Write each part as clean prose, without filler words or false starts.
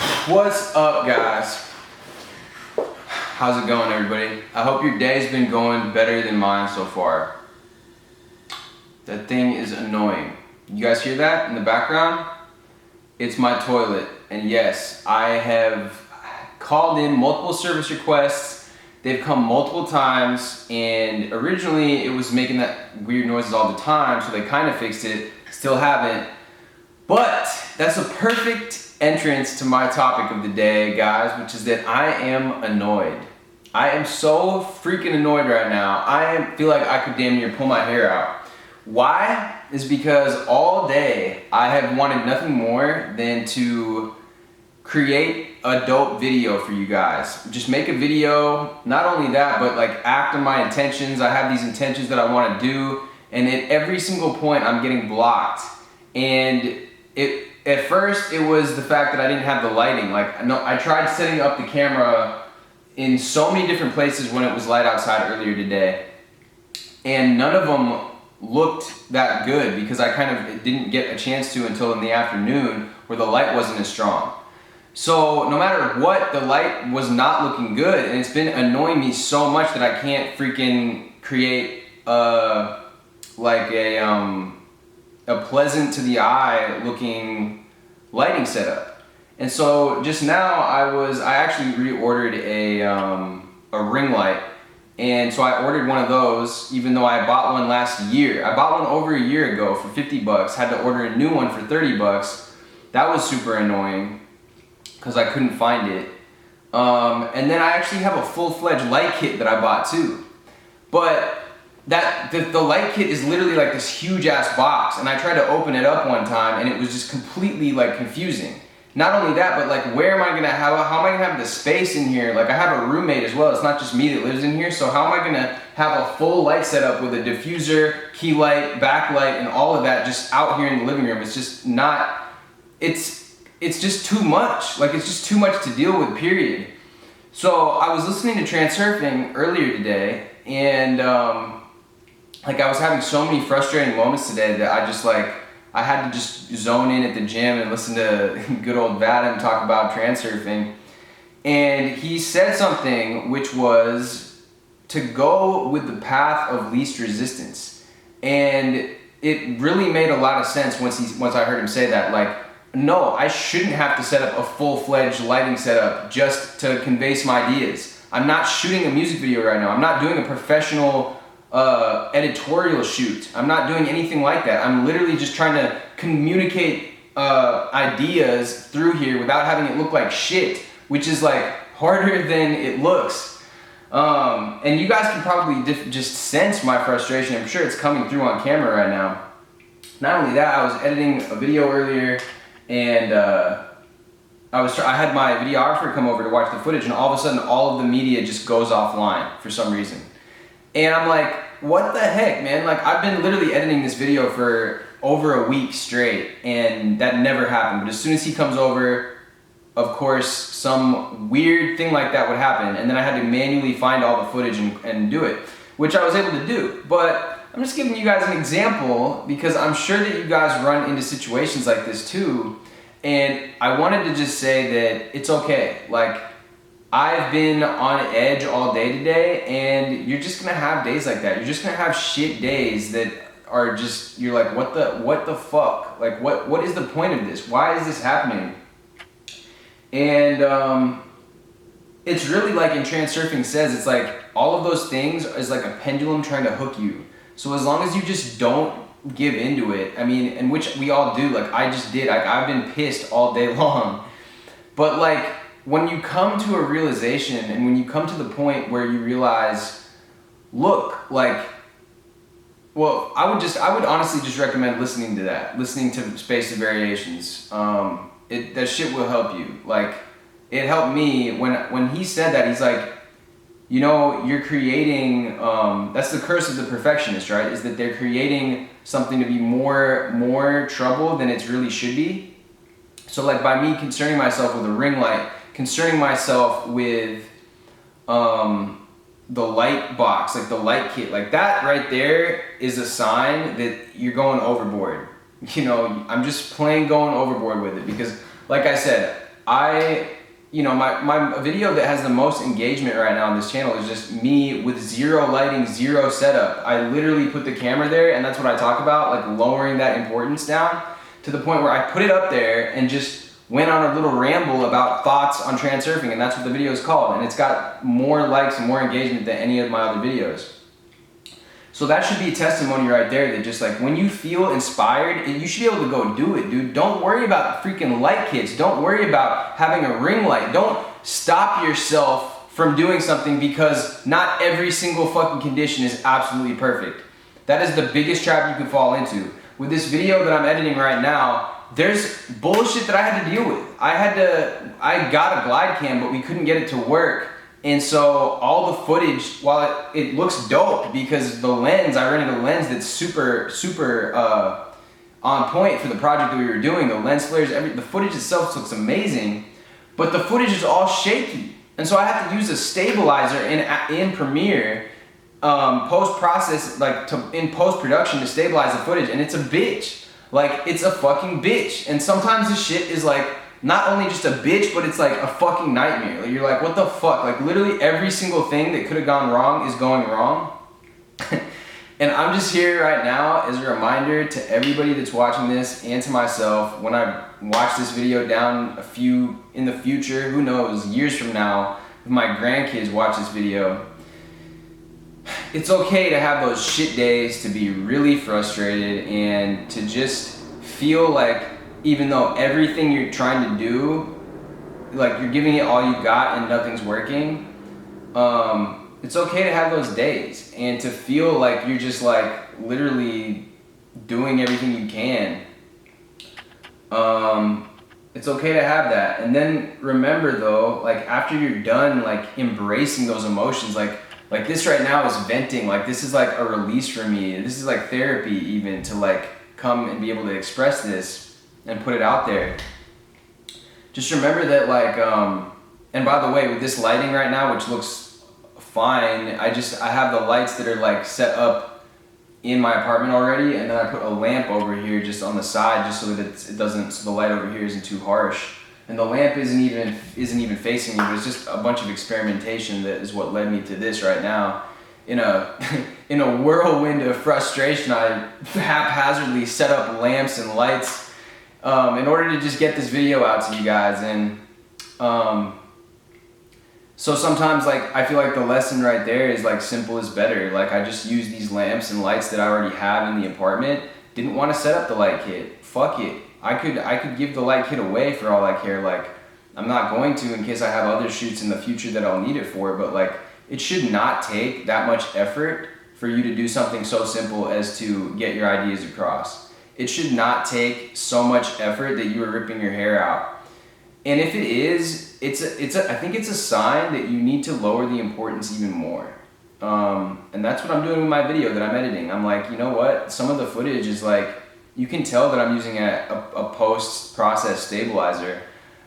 What's up, guys? How's it going, everybody? I hope your day's been going better than mine so far. That thing is annoying. You guys hear that in the background? It's my toilet. And yes, I have called in multiple service requests. They've come multiple times, and originally it was making that weird noises all the time, so they kind of fixed it. Still haven't. But that's a perfect entrance to my topic of the day, guys, which is that I am annoyed. I am so freaking annoyed right now. I feel like I could damn near pull my hair out. Why? Is because all day I have wanted nothing more than to create a dope video for you guys. Just make a video, not only that, but like act on my intentions. I have these intentions that I want to do, and at every single point I'm getting blocked. And at first it was the fact that I didn't have the lighting. Like, no, I tried setting up the camera in so many different places when it was light outside earlier today, and none of them looked that good because I kind of didn't get a chance to until in the afternoon where the light wasn't as strong. So no matter what, the light was not looking good, and it's been annoying me so much that I can't freaking create a pleasant to the eye looking lighting setup. And so just now I actually reordered a ring light. And so I ordered one of those, even though I bought one last year. I bought one over a year ago for 50 bucks, had to order a new one for 30 bucks. That was super annoying because I couldn't find it. And then I actually have a full-fledged light kit that I bought too. But the light kit is literally like this huge ass box, and I tried to open it up one time and it was just completely like confusing. Not only that, but like, how am I gonna have the space in here? Like, I have a roommate as well. It's not just me that lives in here. So how am I gonna have a full light setup with a diffuser, key light, backlight, and all of that just out here in the living room? It's just not, it's just too much. Like, it's just too much to deal with, period. So I was listening to Transurfing earlier today, and like, I was having so many frustrating moments today that I had to just zone in at the gym and listen to good old Vadim talk about transurfing. And he said something which was to go with the path of least resistance. And it really made a lot of sense once I heard him say that. Like, no, I shouldn't have to set up a full-fledged lighting setup just to convey some ideas. I'm not shooting a music video right now. I'm not doing a professional editorial shoot. I'm not doing anything like that. I'm literally just trying to communicate ideas through here without having it look like shit, which is like harder than it looks. And you guys can probably just sense my frustration. I'm sure it's coming through on camera right now. Not only that, I was editing a video earlier, and I had my videographer come over to watch the footage, and all of a sudden all of the media just goes offline for some reason. And I'm like, what the heck, man? Like, I've been literally editing this video for over a week straight, and that never happened. But as soon as he comes over, of course, some weird thing like that would happen, and then I had to manually find all the footage and do it, which I was able to do. But I'm just giving you guys an example because I'm sure that you guys run into situations like this too, and I wanted to just say that it's okay. Like, I've been on edge all day today, and you're just gonna have days like that. You're just gonna have shit days that are just, you're like, what the fuck? Like, what is the point of this? Why is this happening? And it's really like in Transurfing says, it's like all of those things is like a pendulum trying to hook you. So as long as you just don't give into it, I mean, and which we all do, like I just did, like I've been pissed all day long. But like, when you come to a realization, and when you come to the point where you realize, look, like, well, I would honestly just recommend listening to that, listening to Space of Variations. That shit will help you. Like, it helped me when he said that. He's like, you know, you're creating, that's the curse of the perfectionist, right? Is that they're creating something to be more trouble than it really should be. So like, by me concerning myself with a ring light, concerning myself with the light box, like the light kit, like that right there is a sign that you're going overboard. You know, I'm just plain going overboard with it because, like I said, my video that has the most engagement right now on this channel is just me with zero lighting, zero setup. I literally put the camera there, and that's what I talk about, like lowering that importance down to the point where I put it up there and just went on a little ramble about thoughts on transurfing, and that's what the video is called, and it's got more likes and more engagement than any of my other videos. So that should be a testimony right there that just like when you feel inspired, you should be able to go do it, dude. Don't worry about freaking light kits. Don't worry about having a ring light. Don't stop yourself from doing something because not every single fucking condition is absolutely perfect. That is the biggest trap you can fall into. With this video that I'm editing right now, there's bullshit that I had to deal with. I got a glide cam, but we couldn't get it to work. And so all the footage, while it looks dope because the lens, I rented a lens that's super on point for the project that we were doing. The lens flares, the footage itself looks amazing, but the footage is all shaky. And so I have to use a stabilizer in Premiere post-process, in post-production to stabilize the footage, and it's a bitch. Like, it's a fucking bitch. And sometimes this shit is like, not only just a bitch, but it's like a fucking nightmare. Like, you're like, what the fuck? Like, literally every single thing that could have gone wrong is going wrong. And I'm just here right now as a reminder to everybody that's watching this and to myself, when I watch this video down in the future, who knows, years from now, if my grandkids watch this video, it's okay to have those shit days, to be really frustrated, and to just feel like even though everything you're trying to do, like you're giving it all you got and nothing's working, it's okay to have those days and to feel like you're just like literally doing everything you can. It's okay to have that. And then remember though, like after you're done like embracing those emotions, like this right now is venting, like this is like a release for me. This is like therapy even, to like come and be able to express this and put it out there. Just remember that like, and by the way, with this lighting right now, which looks fine, I have the lights that are like set up in my apartment already, and then I put a lamp over here just on the side just so that so the light over here isn't too harsh. And the lamp isn't even facing me, but it's just a bunch of experimentation that is what led me to this right now. In a whirlwind of frustration, I haphazardly set up lamps and lights in order to just get this video out to you guys. And so sometimes like I feel like the lesson right there is like simple is better. Like I just use these lamps and lights that I already have in the apartment. Didn't want to set up the light kit. Fuck it. I could give the light kit away for all I care. Like, I'm not going to in case I have other shoots in the future that I'll need it for, but like, it should not take that much effort for you to do something so simple as to get your ideas across. It should not take so much effort that you are ripping your hair out. And if it is, I think it's a sign that you need to lower the importance even more. And that's what I'm doing with my video that I'm editing. I'm like, you know what? Some of the footage is like, you can tell that I'm using a post-process stabilizer.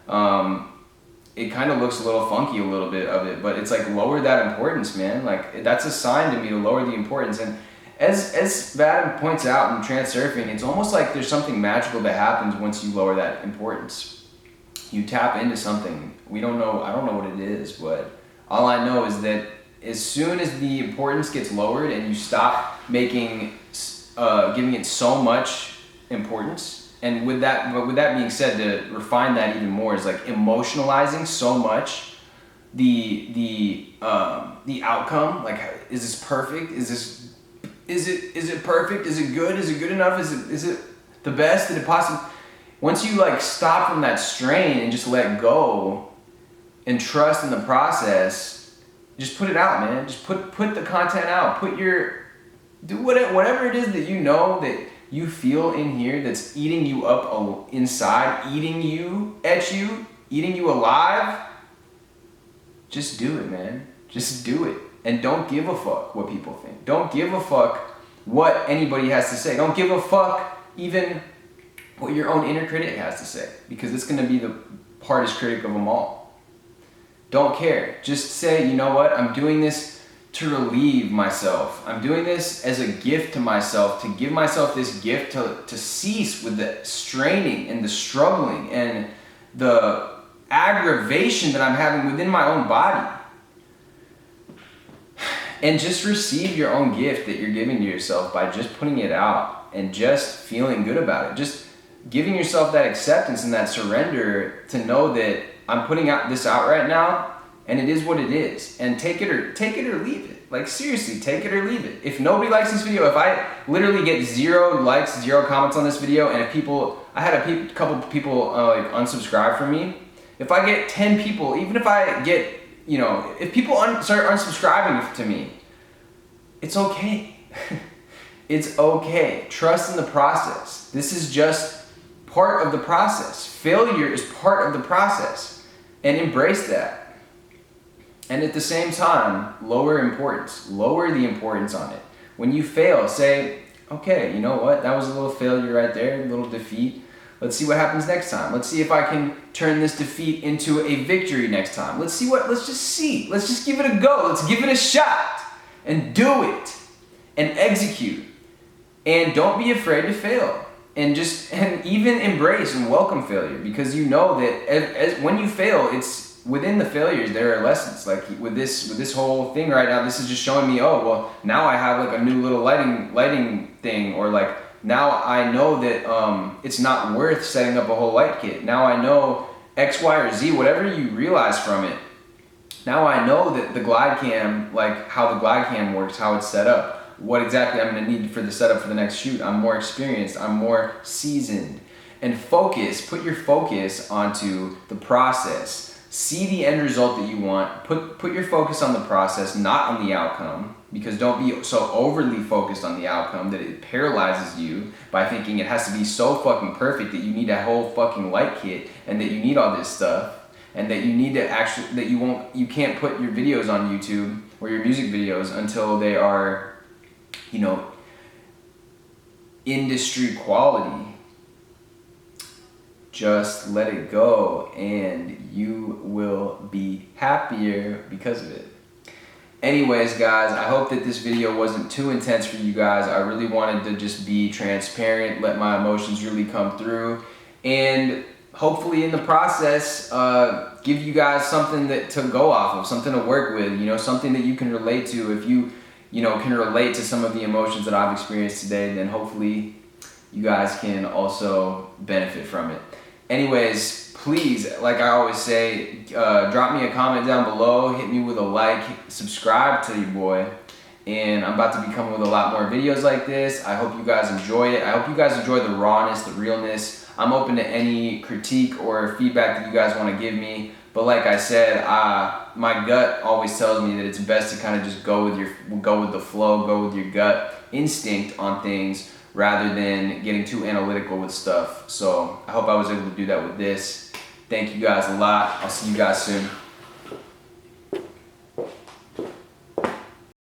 It kind of looks a little funky, a little bit of it, but it's like lower that importance, man. Like that's a sign to me to lower the importance. And as Vadim points out in Transurfing, it's almost like there's something magical that happens once you lower that importance. You tap into something. I don't know what it is, but all I know is that as soon as the importance gets lowered and you stop giving it so much importance, and with that being said, to refine that even more is like emotionalizing so much the outcome. Like, is this perfect? Is it perfect? Is it good? Is it good enough? Is it the best that it possibly? Once you like stop from that strain and just let go and trust in the process, just put it out, man. Just put the content out. Do whatever it is that you know that you feel in here that's eating you up inside, eating you alive. Just do it, man. Just do it. And don't give a fuck what people think. Don't give a fuck what anybody has to say. Don't give a fuck even what your own inner critic has to say, because it's going to be the hardest critic of them all. Don't care. Just say, you know what, I'm doing this to relieve myself. I'm doing this as a gift to myself, to give myself this gift to cease with the straining and the struggling and the aggravation that I'm having within my own body. And just receive your own gift that you're giving to yourself by just putting it out and just feeling good about it. Just giving yourself that acceptance and that surrender to know that I'm putting this out right now, and it is what it is. And take it or leave it. Like, seriously, take it or leave it. If nobody likes this video, if I literally get 0 likes, 0 comments on this video, and if I had a couple people like unsubscribe from me, if I get 10 people, even if I get, if people start unsubscribing to me, it's okay. It's okay. Trust in the process. This is just part of the process. Failure is part of the process, and embrace that. And at the same time, lower the importance on it. When you fail, say, okay, you know what? That was a little failure right there, a little defeat. Let's see what happens next time. Let's see if I can turn this defeat into a victory next time. Let's just see. Let's just give it a go. Let's give it a shot and do it and execute. And don't be afraid to fail. And even embrace and welcome failure, because you know that when you fail, it's within the failures there are lessons. Like with this whole thing right now, this is just showing me, oh well, now I have like a new little lighting thing, or like now I know that it's not worth setting up a whole light kit. Now I know X, Y, or Z, whatever you realize from it. Now I know that the glide cam, like how the glide cam works, how it's set up, what exactly I'm gonna need for the setup for the next shoot. I'm more experienced, I'm more seasoned. And put your focus onto the process. See the end result that you want. Put your focus on the process, not on the outcome, because don't be so overly focused on the outcome that it paralyzes you by thinking it has to be so fucking perfect that you need a whole fucking light kit and that you need all this stuff and that you need to you can't put your videos on YouTube or your music videos until they are, industry quality. Just let it go and you will be happier because of it. Anyways, guys, I hope that this video wasn't too intense for you guys. I really wanted to just be transparent, let my emotions really come through, and hopefully in the process, give you guys something to go off of, something to work with, something that you can relate to. If you can relate to some of the emotions that I've experienced today, then hopefully you guys can also benefit from it. Anyways, please, like I always say, drop me a comment down below, hit me with a like, subscribe to your boy, and I'm about to be coming with a lot more videos like this. I hope you guys enjoy it. I hope you guys enjoy the rawness, the realness. I'm open to any critique or feedback that you guys want to give me, but like I said, my gut always tells me that it's best to kind of just go with the flow, go with your gut instinct on things, rather than getting too analytical with stuff. So I hope I was able to do that with this. Thank you guys a lot. I'll see you guys soon.